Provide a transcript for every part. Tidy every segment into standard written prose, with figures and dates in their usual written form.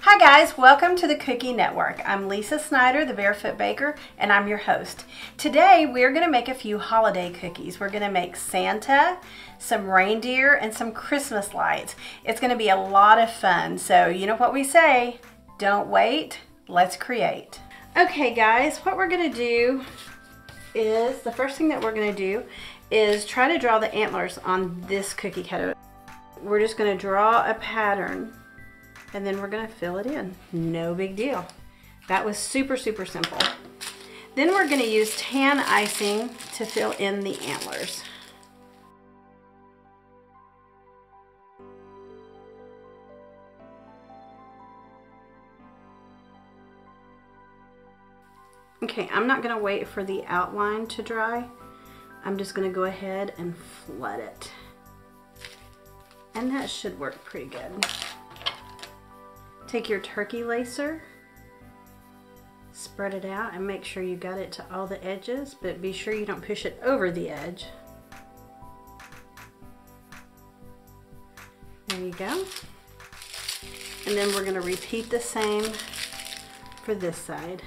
Hi guys, welcome to the Cookie Network. I'm Lisa Snyder, the Bearfoot Baker, and I'm your host. Today we're going to make a few holiday cookies. We're going to make Santa, some reindeer, and some Christmas lights. It's going to be a lot of fun, so you know what we say, don't wait, let's create. Okay guys, what we're going to do is, the first thing that we're going to do is try to draw the antlers on this cookie cutter. We're just going to draw a pattern and then we're gonna fill it in. No big deal. That was super simple. Then we're gonna use tan icing to fill in the antlers. Okay, I'm not gonna wait for the outline to dry. I'm just gonna go ahead and flood it. And that should work pretty good. Take your turkey lacer, spread it out and make sure you got it to all the edges, but be sure you don't push it over the edge. There you go. And then we're going to repeat the same for this side.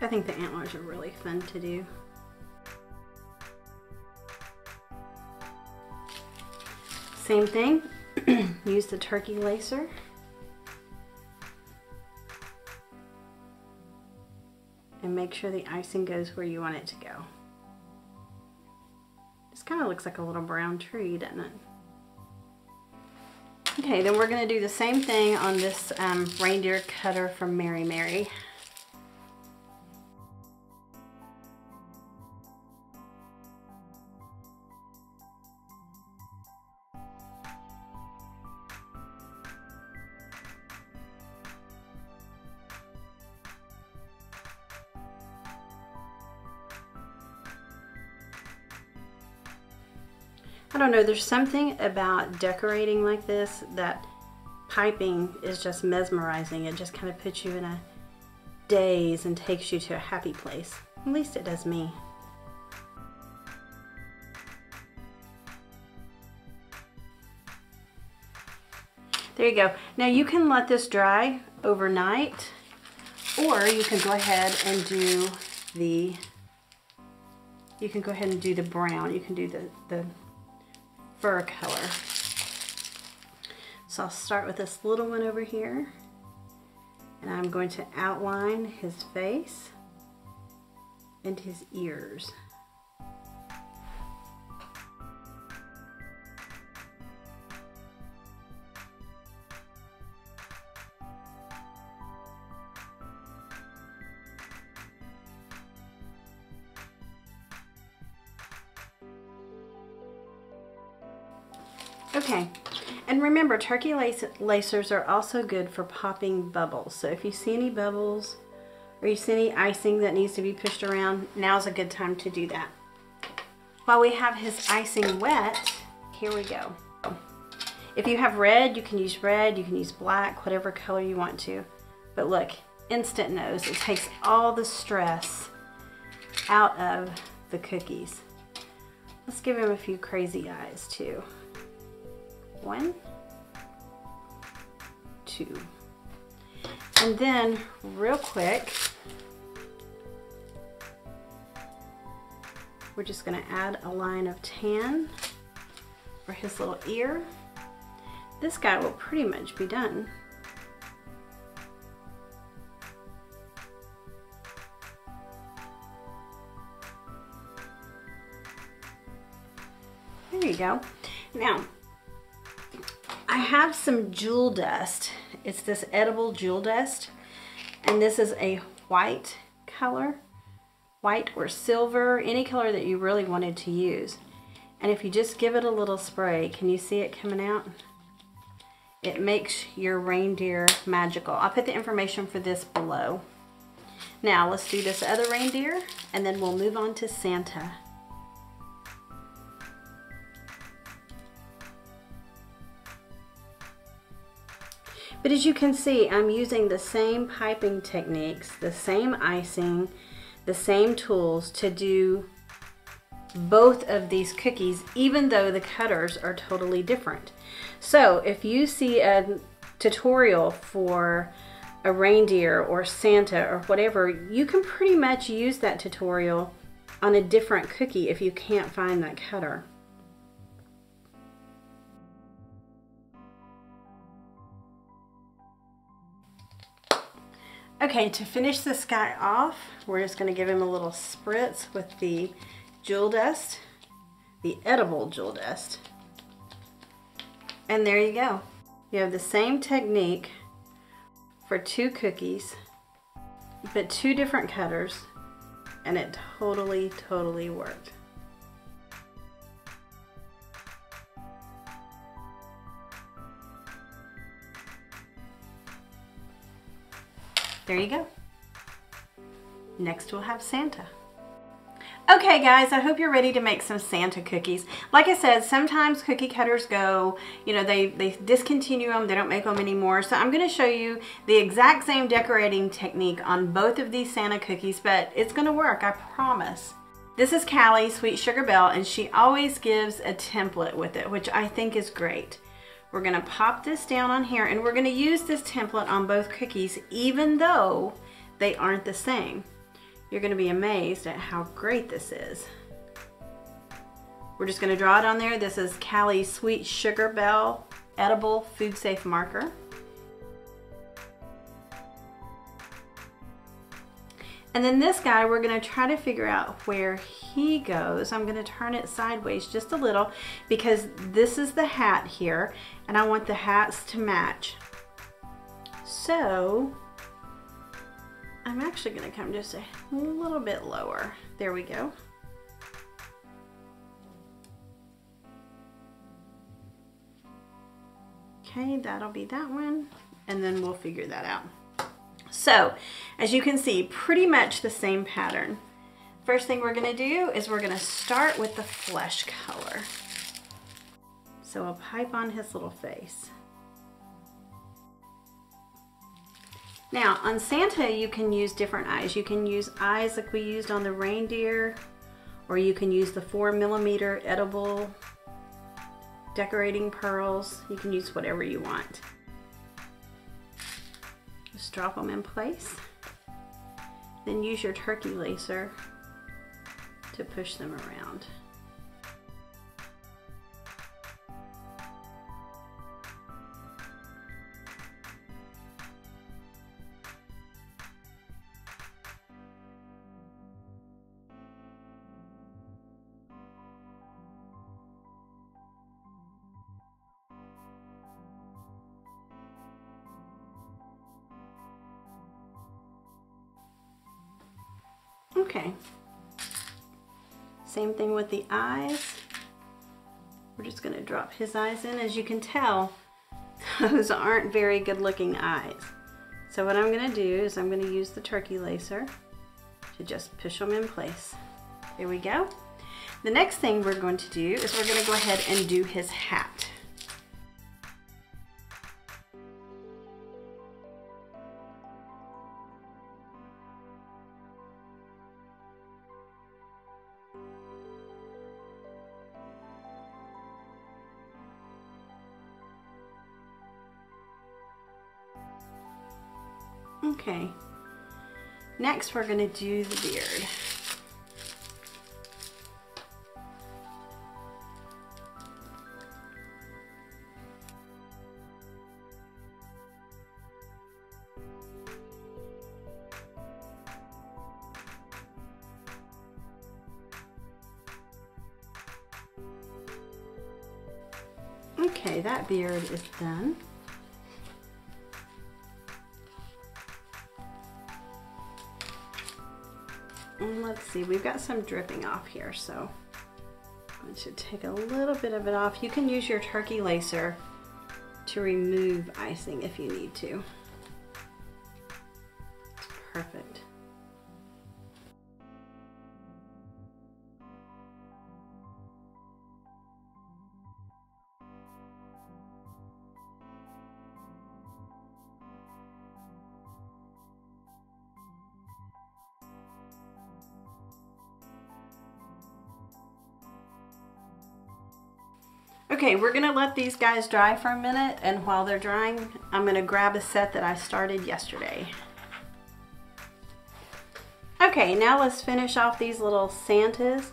I think the antlers are really fun to do. Same thing, use the turkey lacer. And make sure the icing goes where you want it to go. This kind of looks like a little brown tree, doesn't it? Okay, then we're going to do the same thing on this reindeer cutter from Mary Mary. I don't know, there's something about decorating like this that piping is just mesmerizing. It just kind of puts you in a daze and takes you to a happy place. At least it does me. There you go. Now you can let this dry overnight, or you can go ahead and do the brown. You can do the fur color. So I'll start with this little one over here, and I'm going to outline his face and his ears. Okay, and remember, turkey lacers are also good for popping bubbles. So if you see any bubbles or you see any icing that needs to be pushed around, now's a good time to do that. While we have his icing wet, here we go. If you have red, you can use black, whatever color you want to. But look, instant nose. It takes all the stress out of the cookies. Let's give him a few crazy eyes too. 1, 2, and then real quick, we're just going to add a line of tan for his little ear. This guy will pretty much be done. There you go. Now, I have some jewel dust. It's this edible jewel dust, and this is a white color, white or silver, any color that you really wanted to use. And if you just give it a little spray, can you see it coming out? It makes your reindeer magical. I'll put the information for this below. Now let's do this other reindeer, and then we'll move on to Santa. But as you can see, I'm using the same piping techniques, the same icing, the same tools to do both of these cookies, even though the cutters are totally different. So if you see a tutorial for a reindeer or Santa or whatever, you can pretty much use that tutorial on a different cookie if you can't find that cutter. Okay, to finish this guy off, we're just going to give him a little spritz with the jewel dust, the edible jewel dust. And there you go. You have the same technique for 2 cookies, but 2 different cutters, and it totally worked. There you go. Next we'll have Santa. Okay guys, I hope you're ready to make some Santa cookies. Like I said, sometimes cookie cutters go, you know, they discontinue them, they don't make them anymore. So I'm gonna show you the exact same decorating technique on both of these Santa cookies, but it's gonna work, I promise. This is Callie, Sweet Sugar Belle, and she always gives a template with it, which I think is great. We're gonna pop this down on here, and we're gonna use this template on both cookies, even though they aren't the same. You're gonna be amazed at how great this is. We're just gonna draw it on there. This is Callie's Sweet Sugar Belle Edible Food Safe Marker. And then this guy, we're gonna try to figure out where he goes. I'm gonna turn it sideways just a little because this is the hat here, and I want the hats to match. So, I'm actually gonna come just a little bit lower. There we go. Okay, that'll be that one, and then we'll figure that out. So, as you can see, pretty much the same pattern. First thing we're gonna do is we're gonna start with the flesh color. So I'll pipe on his little face. Now, on Santa, you can use different eyes. You can use eyes like we used on the reindeer, or you can use the 4mm edible decorating pearls. You can use whatever you want. Just drop them in place. Then use your turkey lacer to push them around. Okay, same thing with the eyes. We're just going to drop his eyes in. As you can tell, those aren't very good looking eyes. So what I'm going to do is I'm going to use the turkey lacer to just push them in place. There we go. The next thing we're going to do is we're going to go ahead and do his hat. Okay, next we're going to do the beard. Okay, that beard is done. And let's see, we've got some dripping off here, so I should take a little bit of it off. You can use your turkey lacer to remove icing if you need to. It's perfect. Okay, we're gonna let these guys dry for a minute, and while they're drying, I'm gonna grab a set that I started yesterday. Okay, now let's finish off these little Santas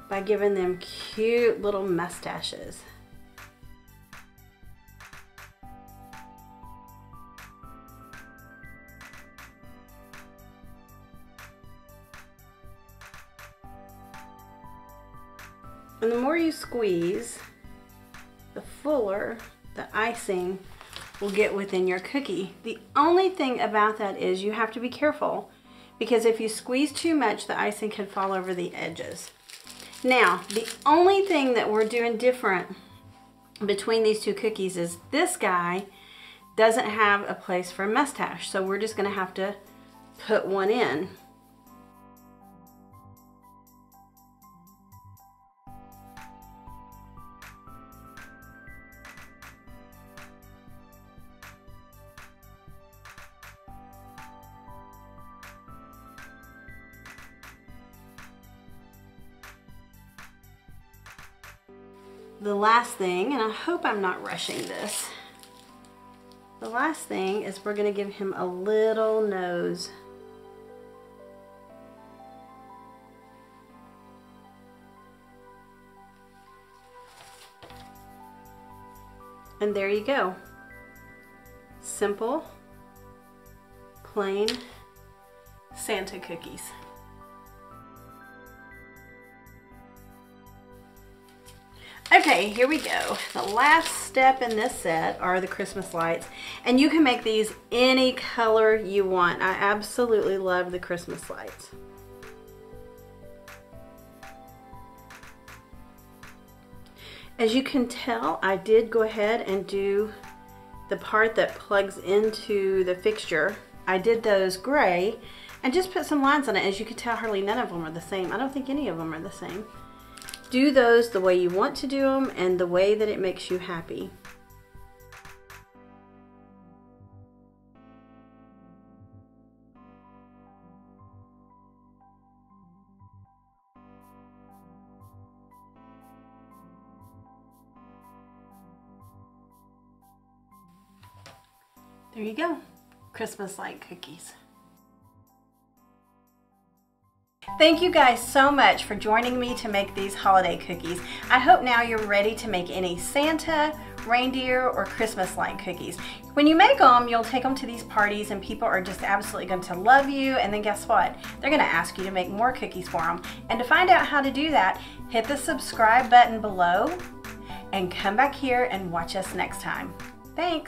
by giving them cute little mustaches. And the more you squeeze, the fuller the icing will get within your cookie. The only thing about that is you have to be careful, because if you squeeze too much, the icing can fall over the edges. Now, the only thing that we're doing different between these two cookies is this guy doesn't have a place for a mustache, so we're just gonna have to put one in. The last thing, and I hope I'm not rushing this, the last thing is we're going to give him a little nose. And there you go. Simple, plain Santa cookies. Okay, here we go. The last step in this set are the Christmas lights, and you can make these any color you want. I absolutely love the Christmas lights. As you can tell, I did go ahead and do the part that plugs into the fixture. I did those gray and just put some lines on it. As you can tell, hardly none of them are the same. I don't think any of them are the same. Do those the way you want to do them and the way that it makes you happy. There you go, Christmas light cookies. Thank you guys so much for joining me to make these holiday cookies. I hope now you're ready to make any Santa, reindeer, or Christmas light cookies. When you make them, you'll take them to these parties and people are just absolutely going to love you, and then guess what? They're going to ask you to make more cookies for them. And to find out how to do that, hit the subscribe button below and come back here and watch us next time. Thanks!